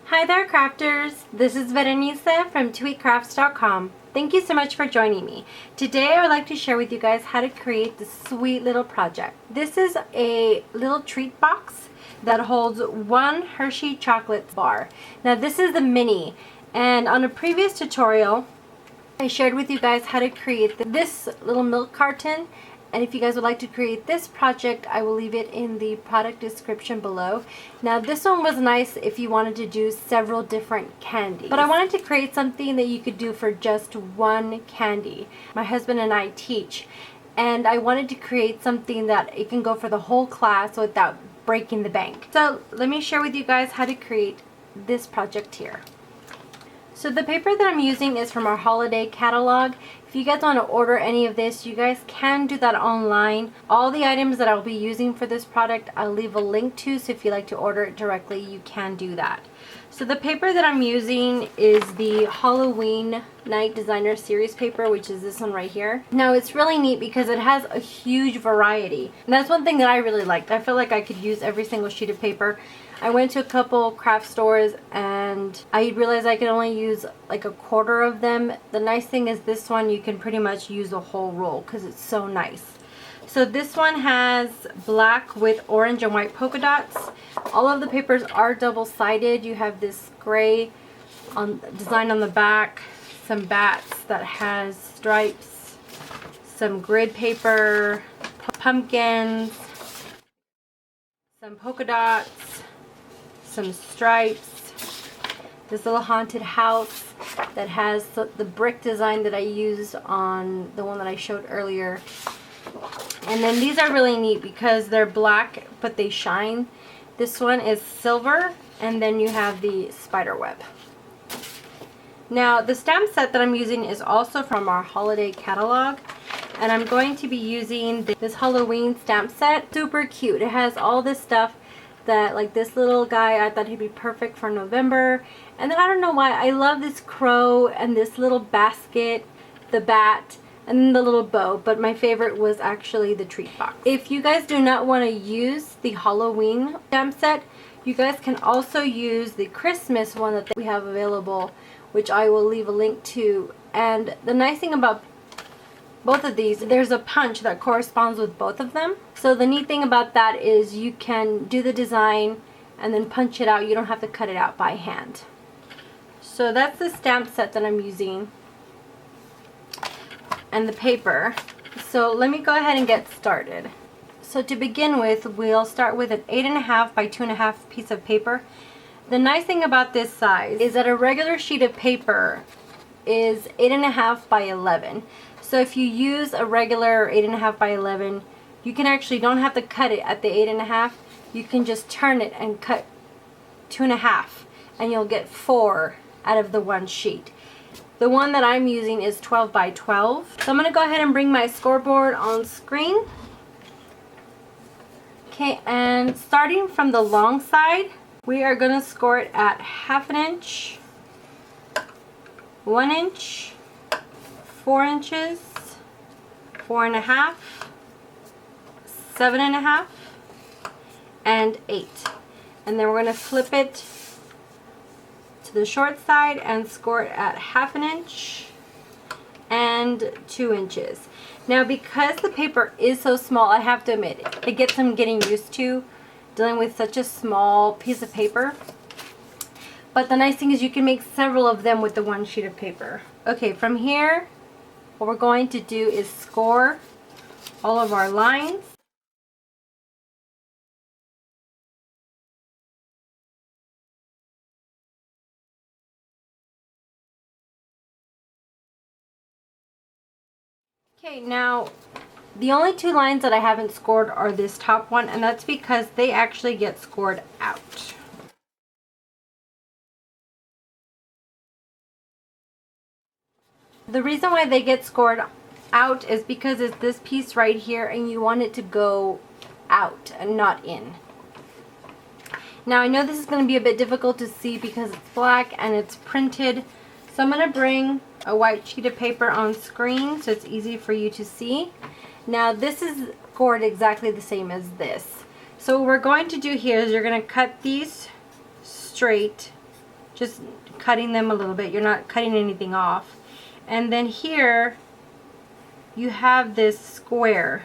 Hi there crafters, this is Verenicce from tweetcrafts.com. Thank you so much for joining me. Today I would like to share with you guys how to create this sweet little project. This is a little treat box that holds one Hershey chocolate bar. Now this is the mini, and on a previous tutorial I shared with you guys how to create this little milk carton. And if you guys would like to create this project, I will leave it in the product description below. Now this one was nice if you wanted to do several different candies. But I wanted to create something that you could do for just one candy. My husband and I teach. And I wanted to create something that it can go for the whole class without breaking the bank. So let me share with you guys how to create this project here. So the paper that I'm using is from our holiday catalog. If you guys want to order any of this, you guys can do that online. All the items that I'll be using for this product, I'll leave a link to, so if you like to order it directly, you can do that. So the paper that I'm using is the Halloween Night Designer Series paper, which is this one right here. Now it's really neat because it has a huge variety. And that's one thing that I really liked. I feel like I could use every single sheet of paper. I went to a couple craft stores and I realized I could only use like a quarter of them. The nice thing is this one you can pretty much use a whole roll because it's so nice. So this one has black with orange and white polka dots. All of the papers are double-sided. You have this gray design on the back, some bats that has stripes, some grid paper, pumpkins, some polka dots, some stripes, this little haunted house that has the brick design that I used on the one that I showed earlier. And then these are really neat because they're black but they shine. This one is silver, and then you have the spider web. Now the stamp set that I'm using is also from our holiday catalog, and I'm going to be using this Halloween stamp set. Super cute. It has all this stuff that, like this little guy, I thought he'd be perfect for November. And then I don't know why, I love this crow and this little basket, the bat, and then the little bow, but my favorite was actually the treat box. If you guys do not want to use the Halloween stamp set, you guys can also use the Christmas one that we have available, which I will leave a link to. And the nice thing about both of these, there's a punch that corresponds with both of them. So the neat thing about that is you can do the design and then punch it out. You don't have to cut it out by hand. So that's the stamp set that I'm using and the paper. So let me go ahead and get started. So to begin with, we'll start with an 8.5 by 2.5 piece of paper. The nice thing about this size is that a regular sheet of paper is 8.5 by 11. So if you use a regular 8.5 by 11, you can actually don't have to cut it at the 8.5. You can just turn it and cut 2.5, and you'll get 4 out of the one sheet. The one that I'm using is 12 by 12. So I'm going to go ahead and bring my scoreboard on screen. Okay, and starting from the long side, we are going to score it at 1/2 inch, 1 inch, 4 inches, 4.5, 7.5, and 8. And then we're going to flip it to the short side and score it at 1/2 inch and 2 inches. Now because the paper is so small, I have to admit, it gets some getting used to dealing with such a small piece of paper. But the nice thing is you can make several of them with the one sheet of paper. Okay, from here, what we're going to do is score all of our lines. Okay, now the only 2 lines that I haven't scored are this top one, and that's because they actually get scored out. The reason why they get scored out is because it's this piece right here and you want it to go out and not in. Now I know this is going to be a bit difficult to see because it's black and it's printed, so I'm going to bring a white sheet of paper on screen so it's easy for you to see. Now this is scored exactly the same as this. So what we're going to do here is you're going to cut these straight just cutting them a little bit. You're not cutting anything off. And then here you have this square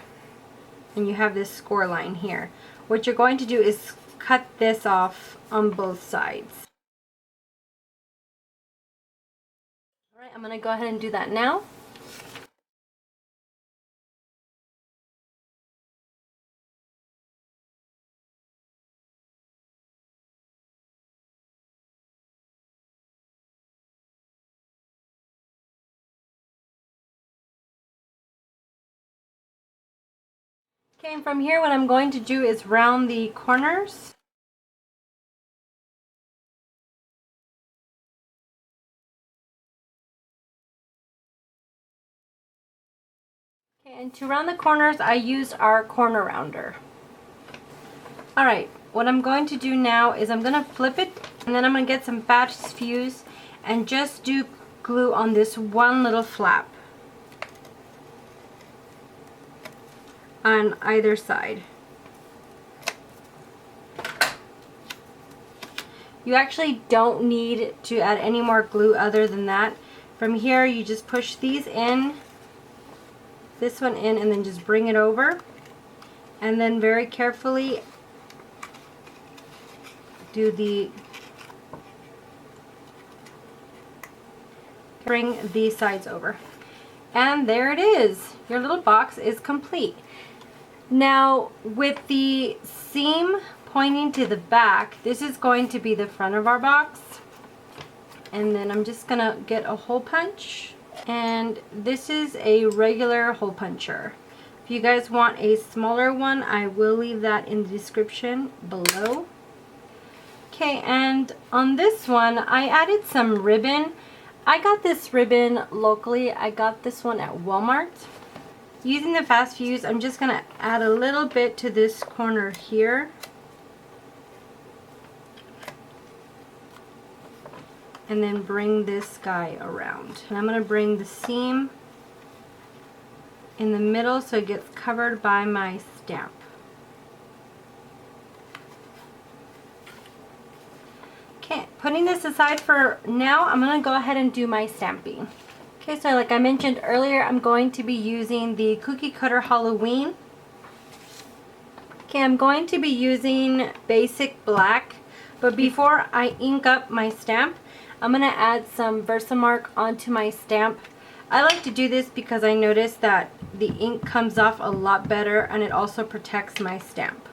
and you have this score line here. What you're going to do is cut this off on both sides. Alright, I'm going to go ahead and do that now. Okay, and from here what I'm going to do is round the corners. Okay, and to round the corners I used our corner rounder. Alright, what I'm going to do now is I'm going to flip it, and then I'm going to get some fast fuse and just do glue on this one little flap on either side. You actually don't need to add any more glue other than that. From here you just push these in, this one in, and then just bring it over, and then very carefully bring these sides over. And there it is. Your little box is complete. Now with the seam pointing to the back, this is going to be the front of our box. And then I'm just gonna get a hole punch, and this is a regular hole puncher. If you guys want a smaller one, I will leave that in the description below. Okay, and on this one I added some ribbon. I got this ribbon locally. I got this one at Walmart. Using the fast fuse, I'm just going to add a little bit to this corner here. And then bring this guy around. And I'm going to bring the seam in the middle so it gets covered by my stamp. Okay, putting this aside for now, I'm going to go ahead and do my stamping. Okay, so like I mentioned earlier, I'm going to be using the Cookie Cutter Halloween. Okay, I'm going to be using basic black, but before I ink up my stamp, I'm going to add some Versamark onto my stamp. I like to do this because I noticed that the ink comes off a lot better, and it also protects my stamp.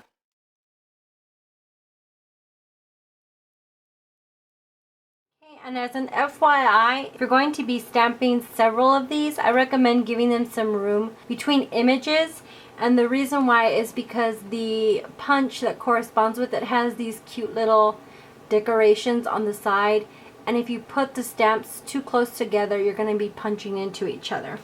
And as an FYI, if you're going to be stamping several of these, I recommend giving them some room between images. And the reason why is because the punch that corresponds with it has these cute little decorations on the side. And if you put the stamps too close together, you're going to be punching into each other.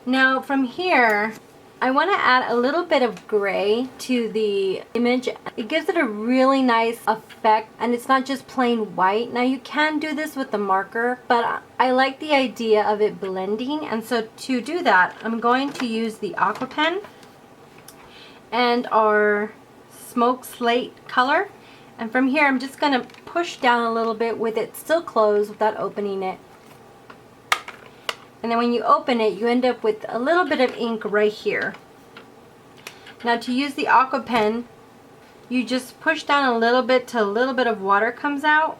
Now from here, I want to add a little bit of gray to the image. It gives it a really nice effect, and it's not just plain white. Now you can do this with the marker, but I like the idea of it blending, and so to do that, I'm going to use the aqua pen and our smoke slate color. And from here, I'm just going to push down a little bit with it still closed without opening it. And then when you open it, you end up with a little bit of ink right here. Now to use the aqua pen, you just push down a little bit till a little bit of water comes out.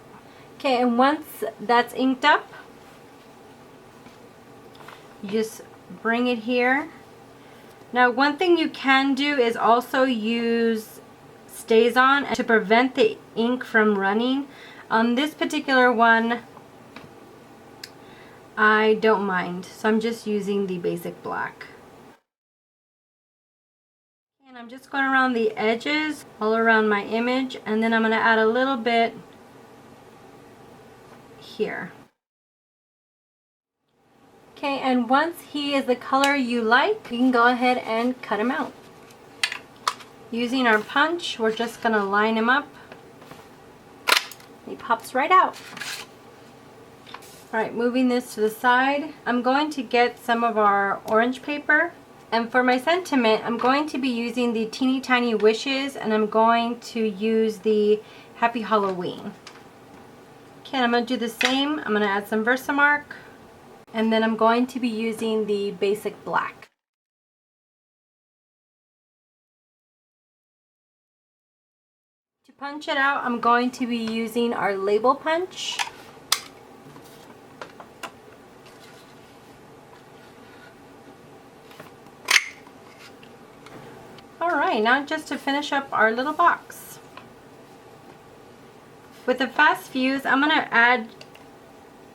Okay, and once that's inked up, you just bring it here. Now one thing you can do is also use StazOn to prevent the ink from running. On this particular one, I don't mind, so I'm just using the basic black. And I'm just going around the edges, all around my image, and then I'm going to add a little bit here. Okay, and once he is the color you like, you can go ahead and cut him out. Using our punch, we're just going to line him up. He pops right out. Alright, moving this to the side, I'm going to get some of our orange paper. And for my sentiment, I'm going to be using the Teeny Tiny Wishes, and I'm going to use the Happy Halloween. Okay, I'm going to do the same. I'm going to add some Versamark. And then I'm going to be using the basic black. To punch it out, I'm going to be using our label punch. Alright, now just to finish up our little box. With a fast fuse, I'm going to add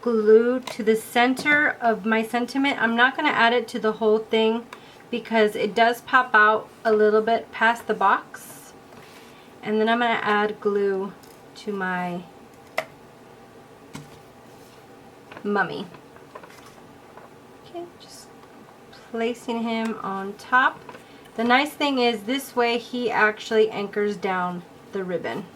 glue to the center of my sentiment. I'm not going to add it to the whole thing because it does pop out a little bit past the box. And then I'm going to add glue to my mummy. Okay, just placing him on top. The nice thing is this way he actually anchors down the ribbon.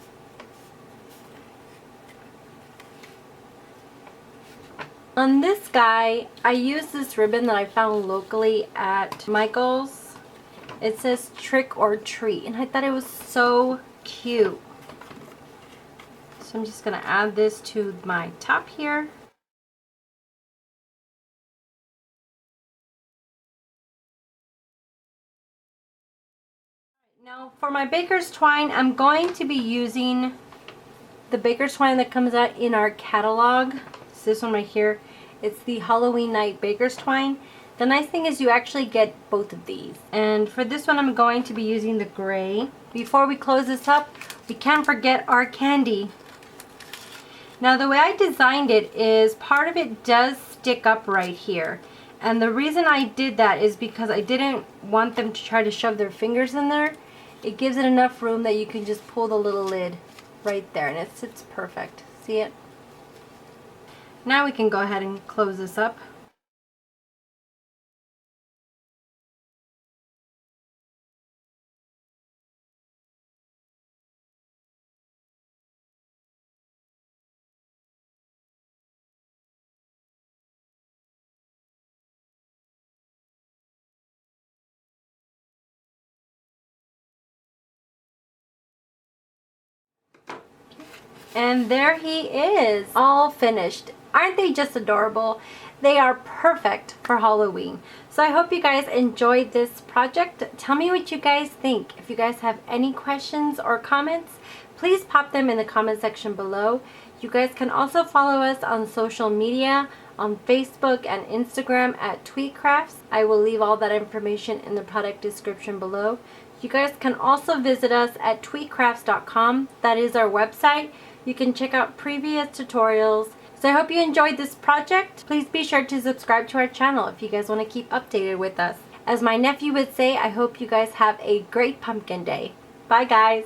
On this guy, I used this ribbon that I found locally at Michael's. It says Trick or Treat, and I thought it was so cute. So I'm just going to add this to my top here. Now for my baker's twine, I'm going to be using the baker's twine that comes out in our catalog. It's this one right here. It's the Halloween Night baker's twine. The nice thing is you actually get both of these. And for this one, I'm going to be using the gray. Before we close this up, we can't forget our candy. Now the way I designed it is part of it does stick up right here. And the reason I did that is because I didn't want them to try to shove their fingers in there. It gives it enough room that you can just pull the little lid right there and it sits perfect. See it? Now we can go ahead and close this up. And there he is, all finished. Aren't they just adorable? They are perfect for Halloween. So I hope you guys enjoyed this project. Tell me what you guys think. If you guys have any questions or comments, please pop them in the comment section below. You guys can also follow us on social media, on Facebook and Instagram at TweetCrafts. I will leave all that information in the product description below. You guys can also visit us at tweetcrafts.com. That is our website. You can check out previous tutorials. So I hope you enjoyed this project. Please be sure to subscribe to our channel if you guys want to keep updated with us. As my nephew would say, I hope you guys have a great pumpkin day. Bye guys.